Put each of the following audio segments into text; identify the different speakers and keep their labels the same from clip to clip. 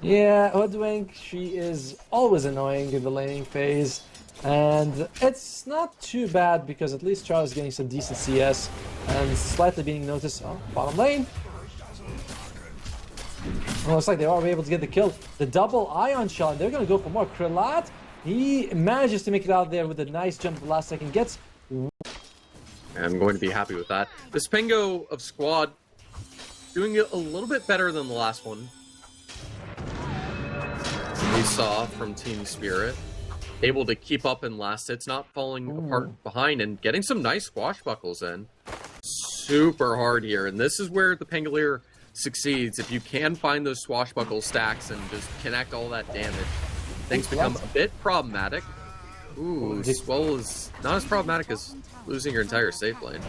Speaker 1: Yeah, Hoodwink, she is always annoying in the laning phase. And it's not too bad because at least Charles is getting some decent CS and slightly being noticed. Oh, bottom lane. Well, looks like they are able to get the kill. The double Ion Shell, and they're going to go for more. Krilat, he manages to make it out there with a nice jump at the last second. Gets...
Speaker 2: I'm going to be happy with that. This Pengo of Squad doing it a little bit better than the last one we saw from Team Spirit. Able to keep up and last hits, not falling apart behind, and getting some nice swashbuckles in. Super hard here, and this is where the Pangolier succeeds. If you can find those swashbuckle stacks and just connect all that damage, things become a bit problematic. Ooh, Swell is not as problematic as losing your entire safe lane.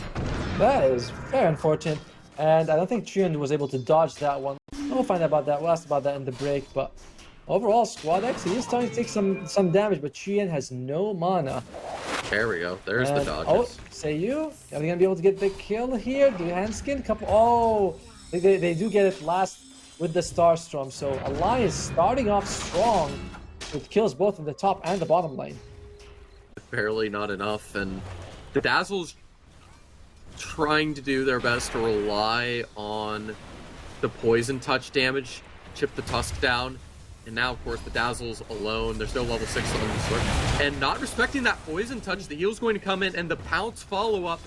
Speaker 1: That is very unfortunate, and I don't think Trian was able to dodge that one. We'll find out about that. We'll ask about that in the break, but overall, Squad X, he is starting to take some damage, but Trian has no mana.
Speaker 2: There we go. There's the dodges.
Speaker 1: Oh, say you? Are they going to be able to get the kill here? Do Handskin? Couple. Oh, they do get it last with the Starstorm. So Alliance starting off strong with kills both in the top and the bottom lane.
Speaker 2: Barely not enough, and the Dazzle's trying to do their best to rely on the poison touch damage, chip the Tusk down, and now of course the Dazzle's alone. There's no level 6 on the sword, and not respecting that poison touch. The heal's going to come in, and the Pounce follow-up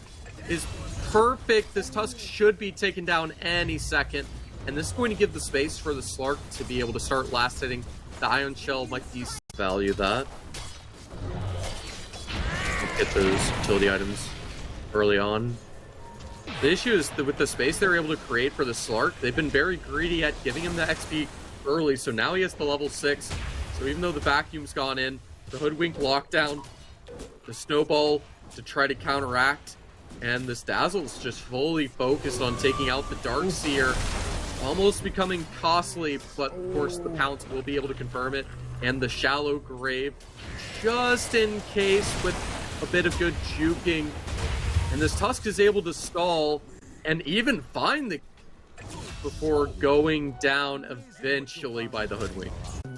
Speaker 2: is perfect. This Tusk should be taken down any second, and this is going to give the space for the Slark to be able to start last hitting. The Ion Shell might value that. Get those utility items early on. The issue is that with the space they're able to create for the Slark, they've been very greedy at giving him the XP early, so now he has the level 6. So even though the vacuum's gone in, the Hoodwink lockdown, the Snowball to try to counteract, and this Dazzle's just fully focused on taking out the Darkseer, almost becoming costly, but of course the Pounce will be able to confirm it, and the Shallow Grave, just in case with a bit of good juking, and this Tusk is able to stall and even find the before going down eventually by the Hoodwink.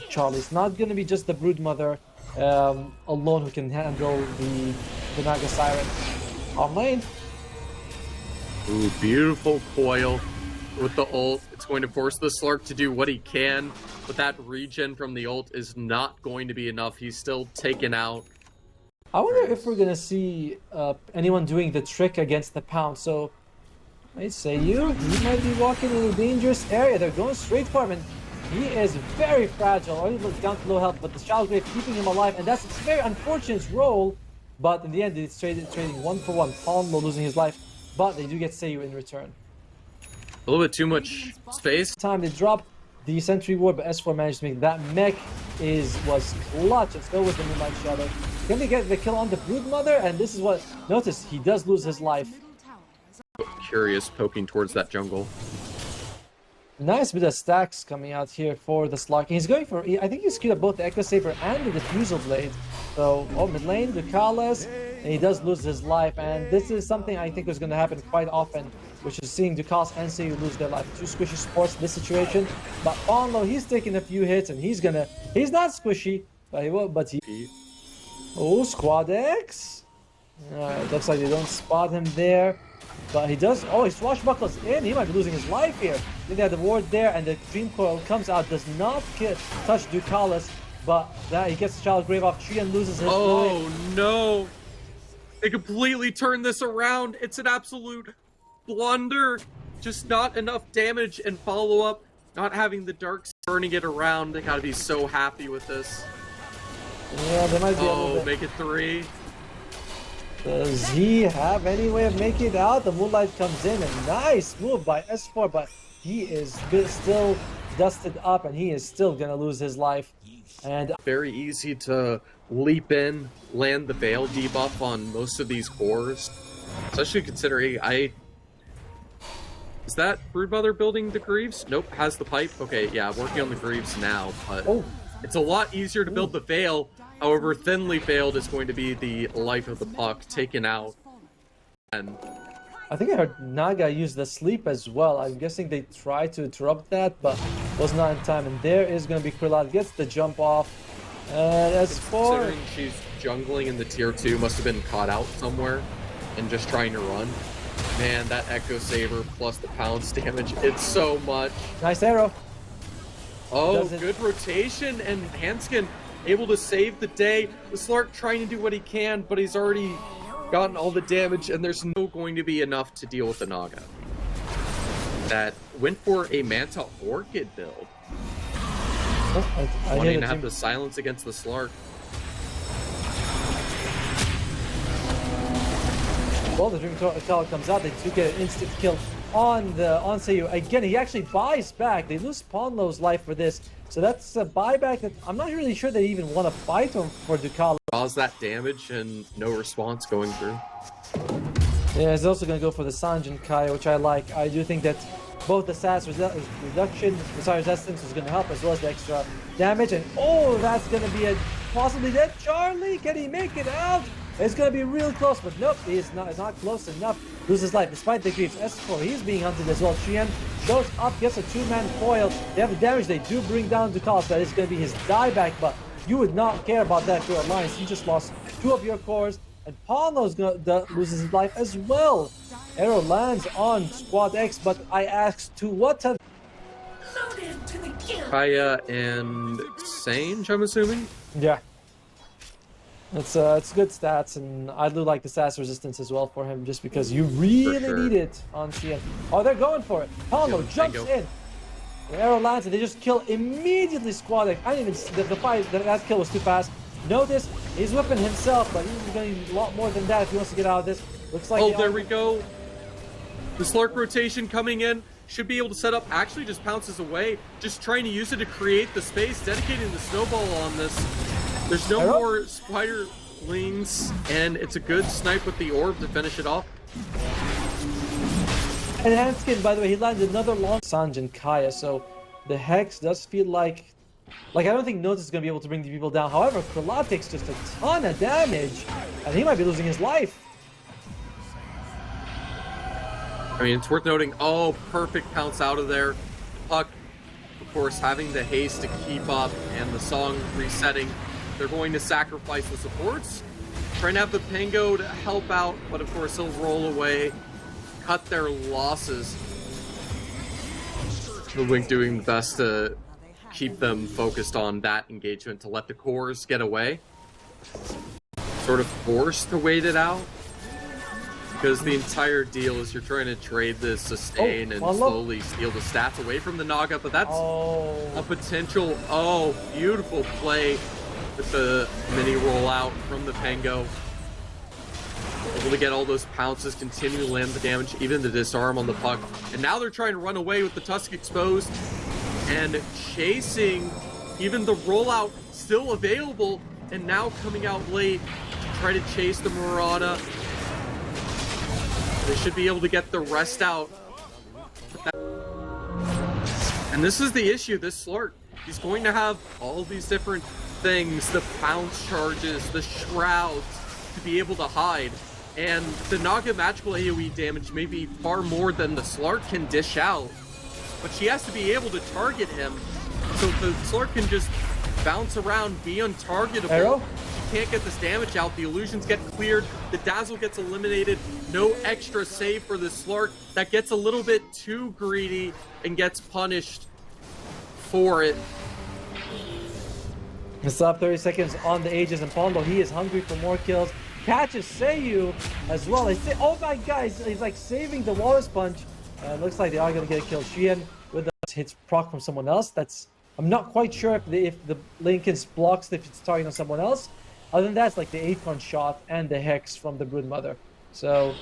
Speaker 1: Charlie's not going to be just the Broodmother alone who can handle the Naga Siren. On lane.
Speaker 2: Ooh, beautiful coil with the ult. It's going to force the Slark to do what he can, but that regen from the ult is not going to be enough. He's still taken out.
Speaker 1: I wonder if we're going to see anyone doing the trick against the Pound. So I'd say he might be walking in a dangerous area. They're going straight for him, and he is very fragile. Already looks down to low health, but the Shallow Grave keeping him alive, and that's a very unfortunate role. But in the end, it's trading 1-for-1. Palmo losing his life, but they do get Seiyu in return.
Speaker 2: A little bit too much space.
Speaker 1: Time they drop the Sentry Ward, but S4 managed to make that mech was clutch. Let's go with the Moonlight Shadow. Can they get the kill on the Broodmother? And this is what, notice, he does lose his life.
Speaker 2: Curious poking towards that jungle.
Speaker 1: Nice bit of stacks coming out here for the Slark. He's going for, I think he's queued up both the Echo Saber and the Diffusal Blade. So, mid lane, Ducalis, and he does lose his life. And this is something I think is going to happen quite often, which is seeing Ducalis and Seiyu lose their life. Two squishy supports in this situation. But Onlo, he's taking a few hits, and he's not squishy, but he will, but he... Oh, Squad X. Alright, looks like they don't spot him there. But he does... Oh, he swashbuckles in. He might be losing his life here. Then they have the ward there, and the Dream Coil comes out. Does not touch Ducalis, but he gets the Shallow Grave off. Trian loses his life.
Speaker 2: Oh, no. They completely turned this around. It's an absolute blunder. Just not enough damage and follow-up. Not having the Dark burning it around. They gotta be so happy with this.
Speaker 1: Yeah, they might be able to...
Speaker 2: make it 3.
Speaker 1: Does he have any way of making it out? The Moonlight comes in, and nice move by S4, but he is still dusted up, and he is still gonna lose his life. And
Speaker 2: very easy to leap in, land the Veil debuff on most of these cores, especially considering is that Broodmother building the Greaves? Nope, has the pipe. Okay, yeah, working on the Greaves now, but it's a lot easier to build the Veil. However, thinly veiled is going to be the life of the puck taken out. And
Speaker 1: I think I heard Naga use the sleep as well. I'm guessing they tried to interrupt that, but was not in time, and there is going to be Krillad gets the jump off. And as for
Speaker 2: Considering she's jungling in the tier 2, must have been caught out somewhere and just trying to run. Man, that Echo Saber plus the pounce damage, it's so much.
Speaker 1: nice arrow.
Speaker 2: Oh, good rotation, and Hanskin able to save the day. The Slark trying to do what he can, but he's already gotten all the damage, and there's no going to be enough to deal with the Naga. That went for a Manta Orchid build.
Speaker 1: Oh, I
Speaker 2: Wanting to have the silence against the Slark.
Speaker 1: Well, the Dream Tower comes out. They do get an instant kill on Seiyu. Again, he actually buys back. They lose Ponlo's life for this. So that's a buyback that I'm not really sure they even want to fight him for Ducala.
Speaker 2: Cause that damage and no response going through.
Speaker 1: Yeah, he's also going to go for the Sanjin Kaya, which I like. I do think that both the SAS reduction, resistance is going to help, as well as the extra damage. And oh, that's going to be a possibly dead Charlie. Can he make it out? It's going to be real close, but nope, it's not close enough. Loses life despite the creeps. S4, he's being hunted as well. Xian shows up, gets a 2-man foil. They have the damage. They do bring down Ducala. That is going to be his dieback, but you would not care about that to Alliance. You just lost 2 of your cores, and Paulo's gonna loses his life as well. Arrow lands on Squad X, but I asked to what have
Speaker 2: Kaya and Sage, I'm assuming?
Speaker 1: Yeah. It's good stats, and I do like the SAS resistance as well for him, just because you really need it on CN. Oh, they're going for it. Paulo jumps in. The arrow lands, and they just kill immediately Squad X. I didn't even the fight. That kill was too fast. Notice he's whipping himself, but he's going to need a lot more than that if he wants to get out of this. Looks like.
Speaker 2: Oh, there we go. The Slark rotation coming in. Should be able to set up, actually just pounces away, just trying to use it to create the space, dedicating the snowball on this. There's no more spiderlings, and it's a good snipe with the orb to finish it off.
Speaker 1: And Hanskin, by the way, he landed another long Sanjin Kaya, so the Hex does feel like I don't think Notice is going to be able to bring the people down. However, Krillad takes just a ton of damage, and he might be losing his life.
Speaker 2: I mean, it's worth noting, oh, perfect pounce out of there. Puck, of course, having the haste to keep up, and the song resetting. They're going to sacrifice the supports, trying to have the Pango to help out, but of course he'll roll away, cut their losses. The Wink doing the best to keep them focused on that engagement, to let the cores get away. Sort of forced to wait it out, because the entire deal is you're trying to trade the sustain and slowly steal the stats away from the Naga, but that's a potential, beautiful play with the mini rollout from the Pango. Able to get all those pounces, continue to land the damage, even the disarm on the Puck. And now they're trying to run away with the Tusk exposed and chasing, even the rollout still available, and now coming out late to try to chase the Murata. They should be able to get the rest out. And this is the issue, this Slark. He's going to have all these different things, the bounce charges, the shrouds, to be able to hide. And the Naga magical AoE damage may be far more than the Slark can dish out. But she has to be able to target him, so the Slark can just bounce around, be untargetable.
Speaker 1: Arrow?
Speaker 2: She can't get this damage out, the illusions get cleared, the Dazzle gets eliminated, no extra save for the Slark. That gets a little bit too greedy and gets punished for it.
Speaker 1: It's up 30 seconds on the Aegis, and Pondo, he is hungry for more kills. Catches Seiyu as well. Oh my god, he's like saving the Walrus Punch. Looks like they are going to get a kill. Xian with the hits proc from someone else. I'm not quite sure if the Lincoln's blocks if it's targeting on someone else. Other than that, it's like the Acorn shot and the Hex from the Broodmother. So,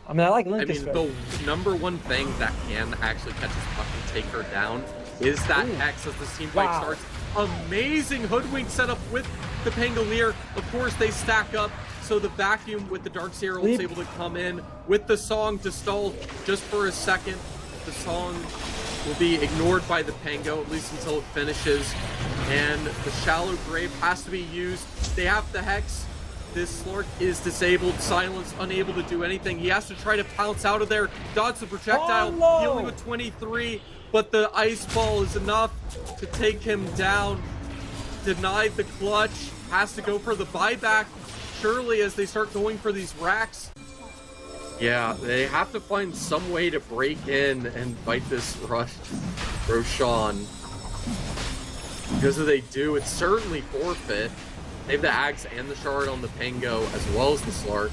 Speaker 1: I mean, I like Lincoln's.
Speaker 2: I mean, the number one thing that can actually catch his Puck and take her down is that Hex as the team fight starts. Amazing hoodwink setup with the Pangolier. Of course, they stack up, so the vacuum with the Darkseer is able to come in with the song to stall just for a second. The song will be ignored by the Pango, at least until it finishes. And the Shallow Grave has to be used. They have the Hex. This Slark is disabled, silenced, unable to do anything. He has to try to pounce out of there, dodge the projectile, healing with 23, but the ice ball is enough to take him down. Denied the clutch, has to go for the buyback, surely, as they start going for these racks. Yeah, they have to find some way to break in and fight this Roshan. Because if they do, it's certainly forfeit. They have the Axe and the Shard on the Pango, as well as the Slark.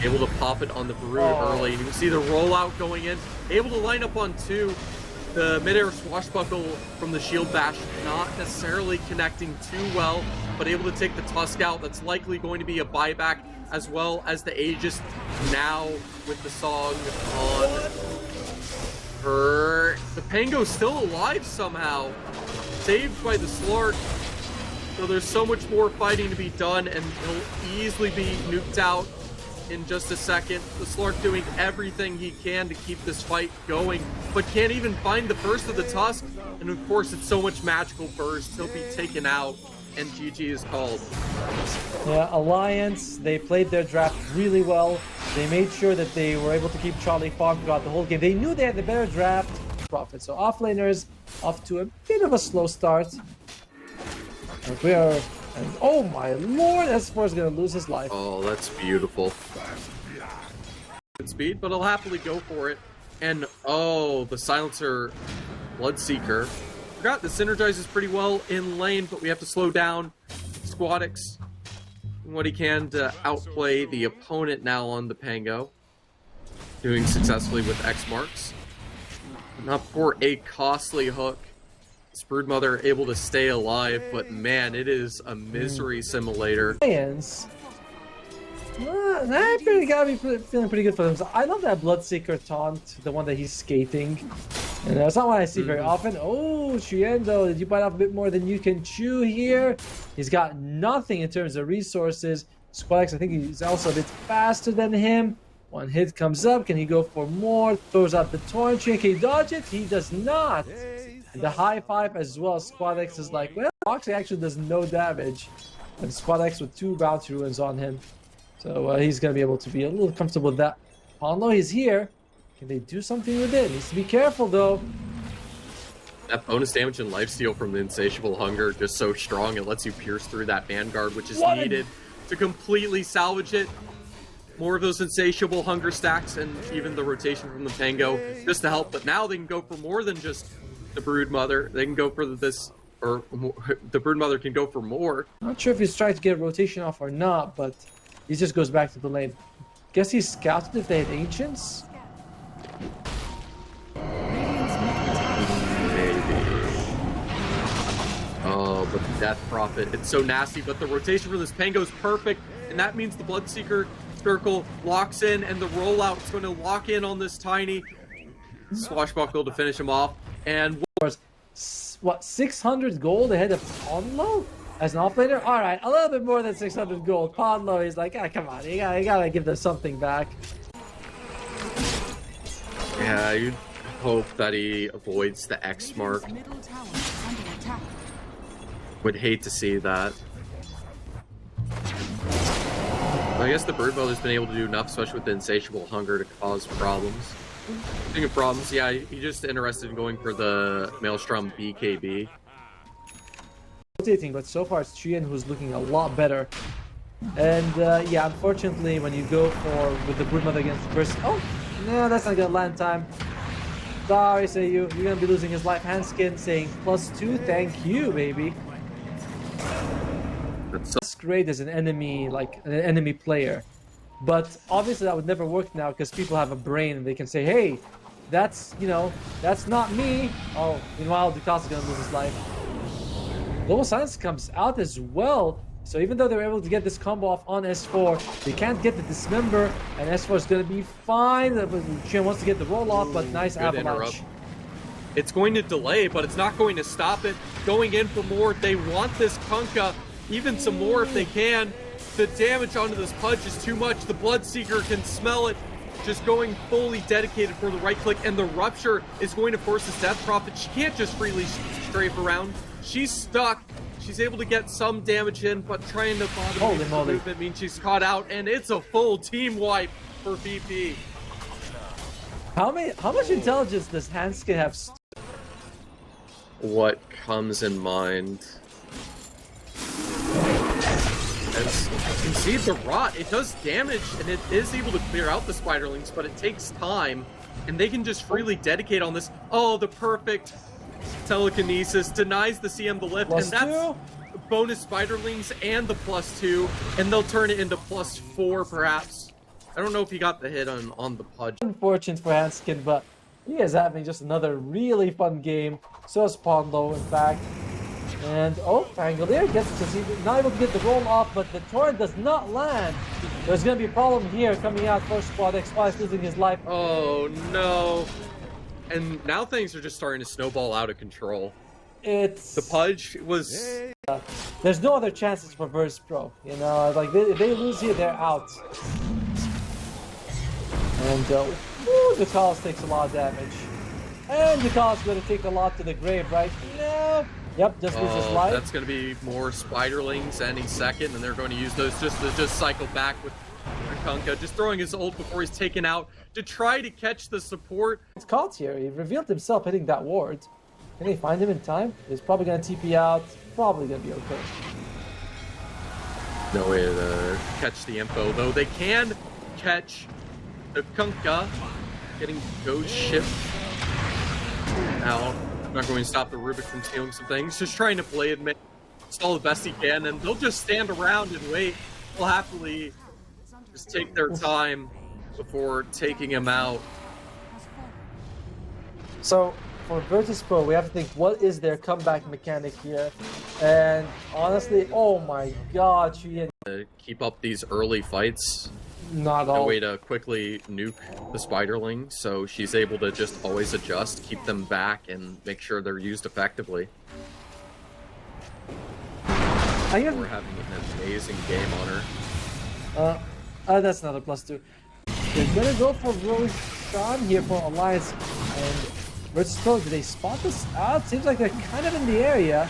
Speaker 2: Able to pop it on the Brood early. You can see the rollout going in. Able to line up on 2. The mid-air swashbuckle from the shield bash, not necessarily connecting too well, but able to take the Tusk out. That's likely going to be a buyback, as well as the Aegis now with the song on her. The Pango's still alive somehow. Saved by the Slark. So there's so much more fighting to be done, and he'll easily be nuked out in just a second. The Slark doing everything he can to keep this fight going, but can't even find the burst of the Tusk. And of course, it's so much magical burst, he'll be taken out, and GG is called.
Speaker 1: Yeah, Alliance, they played their draft really well. They made sure that they were able to keep Charlie Fogg throughout the whole game. They knew they had the better draft. Profit. So offlaners off to a bit of a slow start. And oh my lord, S4 is going to lose his life.
Speaker 2: Oh, that's beautiful. Good speed, but I'll happily go for it. And oh, the Silencer Bloodseeker. Forgot the synergizes pretty well in lane, but we have to slow down Squadix and what he can to outplay the opponent now on the Pango. Doing successfully with X marks. Not for a costly hook. Broodmother able to stay alive, but man, it is a misery simulator.
Speaker 1: Lions, Rapier gotta be feeling pretty good for them. So I love that Bloodseeker taunt, the one that he's skating. And that's not what I see very often. Oh, Shiendo, did you bite off a bit more than you can chew here? He's got nothing in terms of resources. Squadix, I think he's also a bit faster than him. One hit comes up, can he go for more? Throws out the Torrent Chain, can he dodge it? He does not. And the high five as well. Squadix is like, well, Moxley actually does no damage. And Squadix with 2 bounty ruins on him. So he's going to be able to be a little comfortable with that. Ponlo, he's here. Can they do something with it? Needs to be careful though.
Speaker 2: That bonus damage and lifesteal from the Insatiable Hunger just so strong. It lets you pierce through that Vanguard, which is needed to completely salvage it. More of those Insatiable Hunger stacks and even the rotation from the Pango just to help. But now they can go for more than just the Broodmother. They can go for this, or the Broodmother can go for more.
Speaker 1: Not sure if he's trying to get a rotation off or not, but he just goes back to the lane. Guess he scouted if they had Ancients?
Speaker 2: Oh, but the Death Prophet, it's so nasty, but the rotation for this Pango is perfect, and that means the Bloodseeker circle locks in, and the rollout is going to lock in on this Tiny. Swashbuckle to finish him off, and
Speaker 1: what, 600 gold ahead of Ponlo as an offlaner? Alright, a little bit more than 600 gold. Ponlo, he's like, ah, come on, you gotta give them something back.
Speaker 2: Yeah, you'd hope that he avoids the X mark. Would hate to see that. I guess the Broodmother's been able to do enough, especially with the Insatiable Hunger, to cause problems. Speaking of problems, yeah, he's just interested in going for the Maelstrom BKB.
Speaker 1: Rotating, but so far it's Chien who's looking a lot better. And yeah, unfortunately, when you go for with the Broodmother against the person, oh no, that's not gonna land time. Sorry, say you're gonna be losing his life. Handskin saying +2, thank you, baby. That's great as an enemy, like an enemy player. But obviously that would never work now because people have a brain and they can say, hey, that's, you know, that's not me. Oh, meanwhile, Dukas is gonna lose his life. Global Silence comes out as well. So even though they were able to get this combo off on S4, they can't get the Dismember, and S4 is going to be fine. Chien wants to get the roll off, but nice avalanche.
Speaker 2: It's going to delay, but it's not going to stop it. Going in for more. They want this Kunkka, even some more if they can. The damage onto this Pudge is too much. The Bloodseeker can smell it. Just going fully dedicated for the right click, and the Rupture is going to force this Death Prophet. She can't just freely strafe around. She's stuck. She's able to get some damage in, but trying to bottom the movement means she's caught out, and it's a full team wipe for VP.
Speaker 1: How much intelligence does Hanskin have?
Speaker 2: What comes in mind? As you can see, the rot, it does damage, and it is able to clear out the spiderlings, but it takes time, and they can just freely dedicate on this. Oh, the perfect telekinesis denies the CM the lift, and that's bonus spiderlings and the +2, and they'll turn it into +4 perhaps. I don't know if he got the hit on the Pudge.
Speaker 1: Unfortunate for Hanskin, but he is having just another really fun game. So is Pondlo, in fact. And Pangolier gets not able to get the roll off, but the torrent does not land. There's going to be a problem here coming out for Squad X. Spice losing his life.
Speaker 2: Oh no. And now things are just starting to snowball out of control. The Pudge was...
Speaker 1: there's no other chances for Virtus Pro. You know, like if they lose here, they're out. And Ducalis takes a lot of damage. And Ducalis going to take a lot to the grave, right? No. Yep, just loses his life.
Speaker 2: That's going to be more spiderlings any second, and they're going to use those just to cycle back with Kunkka, just throwing his ult before he's taken out to try to catch the support.
Speaker 1: It's caught here. He revealed himself hitting that ward. Can they find him in time? He's probably going to TP out. Probably going to be okay.
Speaker 2: No way to catch the info, though. They can catch the Kunkka getting ghost shift. Now, I'm not going to stop the Rubik from stealing some things. Just trying to play it, install the best he can, and they'll just stand around and wait. They'll happily just take their time before taking him out.
Speaker 1: So, for Virtus Pro, we have to think, what is their comeback mechanic here? And honestly, oh my god, she
Speaker 2: keep up these early fights.
Speaker 1: Not all.
Speaker 2: A way to quickly nuke the spiderling, so she's able to just always adjust, keep them back, and make sure they're used effectively. We're having an amazing game on her.
Speaker 1: That's another +2. They're gonna go for Roshan here for Alliance, and Virtus Pro, do they spot this out? Seems like they're kind of in the area.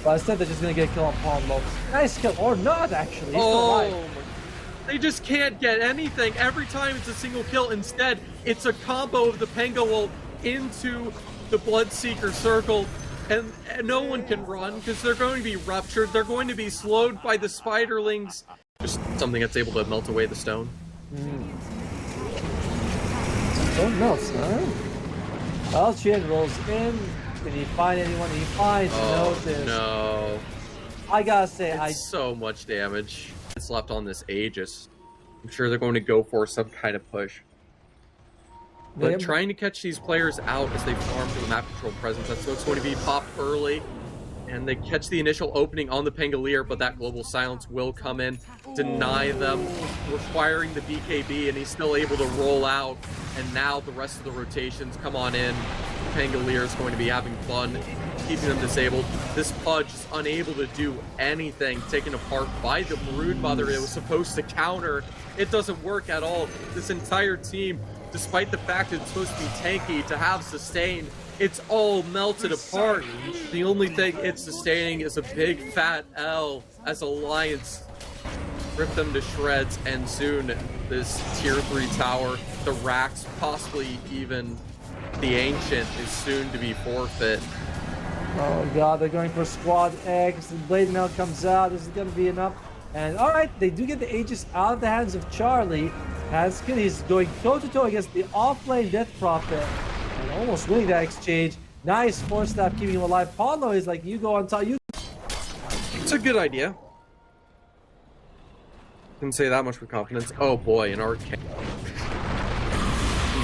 Speaker 1: But instead they're just gonna get a kill on Pondlo. Nice kill, or not actually. He's still alive.
Speaker 2: They just can't get anything. Every time it's a single kill. Instead, it's a combo of the Pango ult into the Bloodseeker circle. And no one can run because they're going to be ruptured. They're going to be slowed by the spiderlings. Just something that's able to melt away the stone.
Speaker 1: Stone melts, huh? Well, Chien rolls in. Can he find anyone? He finds Notice.
Speaker 2: No.
Speaker 1: I gotta say,
Speaker 2: so much damage. It's left on this Aegis. I'm sure they're going to go for some kind of push. But trying to catch these players out as they farm for the map control presence, that's what's going to be popped early. And they catch the initial opening on the Pangolier, but that global silence will come in, deny them, requiring the BKB, and he's still able to roll out. And now the rest of the rotations come on in. Pangolier is going to be having fun, keeping them disabled. This Pudge is unable to do anything, taken apart by the Broodmother it was supposed to counter. It doesn't work at all. This entire team, despite the fact that it's supposed to be tanky, to have sustain, it's all melted apart. The only thing it's sustaining is a big fat L as Alliance rip them to shreds, and soon this tier 3 tower, the Rax, possibly even the Ancient, is soon to be forfeit.
Speaker 1: Oh god, they're going for Squad X. The Blade Mail comes out. This is going to be enough. And alright, they do get the Aegis out of the hands of Charlie. Hanskin, he's going toe-to-toe against the off-lane Death Prophet. And almost winning that exchange. Nice force staff keeping him alive. Pondlo is like, you go on top.
Speaker 2: It's a good idea. Didn't say that much with confidence. Oh boy, an arcane.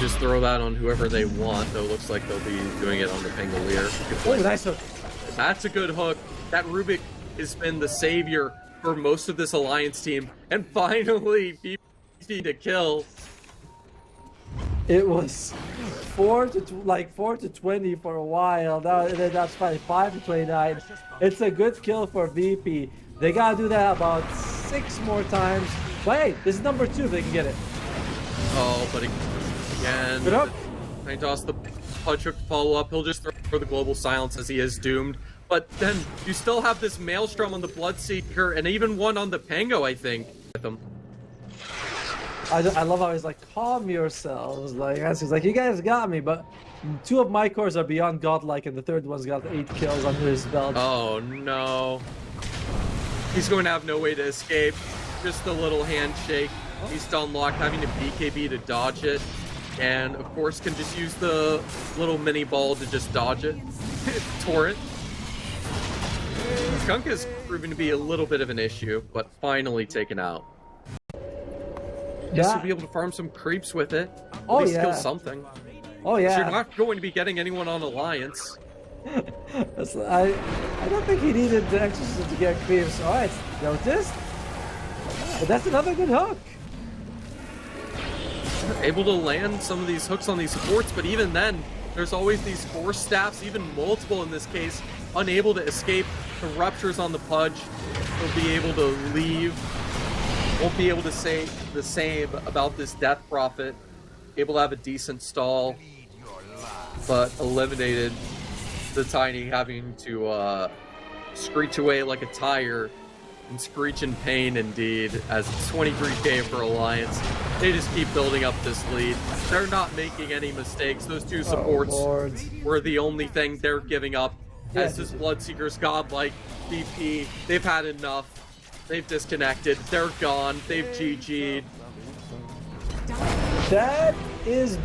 Speaker 2: Just throw that on whoever they want, though it looks like they'll be doing it on the Pangolier.
Speaker 1: Oh, nice hook.
Speaker 2: That's a good hook. That Rubik has been the savior for most of this Alliance team, and finally BP to kill.
Speaker 1: It was 4 to 20 for a while. That's probably 5 to 29. It's a good kill for VP. They gotta do that about 6 more times. But hey, this is number 2 if they can get it.
Speaker 2: Oh, but again,
Speaker 1: Good up.
Speaker 2: I toss the Pudge hook to follow up. He'll just throw for the global silence as he is doomed. But then you still have this Maelstrom on the Bloodseeker and even one on the Pango, I think, with him.
Speaker 1: I love how he's like, calm yourselves. Like, he's like, you guys got me, but 2 of my cores are beyond godlike, and the 3rd one's got 8 kills under his belt.
Speaker 2: Oh no. He's going to have no way to escape. Just a little handshake. He's still unlocked, having to BKB to dodge it. And of course can just use the little mini ball to just dodge it. Torrent. Skunk is proving to be a little bit of an issue, but finally taken out. Yes, you'll be able to farm some creeps with it. At least kill something.
Speaker 1: Oh yeah.
Speaker 2: You're not going to be getting anyone on Alliance.
Speaker 1: I don't think he needed the exorcism to get creeps. Alright, noticed. But that's another good hook.
Speaker 2: Able to land some of these hooks on these supports, but even then, there's always these force staffs, even multiple in this case, unable to escape the ruptures on the Pudge. They'll be able to leave. Won't be able to say the same about this Death Prophet. Able to have a decent stall, but eliminated the Tiny, having to screech away like a tire and screech in pain indeed, as it's 23k for Alliance. They just keep building up this lead. They're not making any mistakes. Those 2 supports were the only thing they're giving up. As this Bloodseeker's godlike BP, they've had enough. They've disconnected. They're gone. They've GG'd.
Speaker 1: That is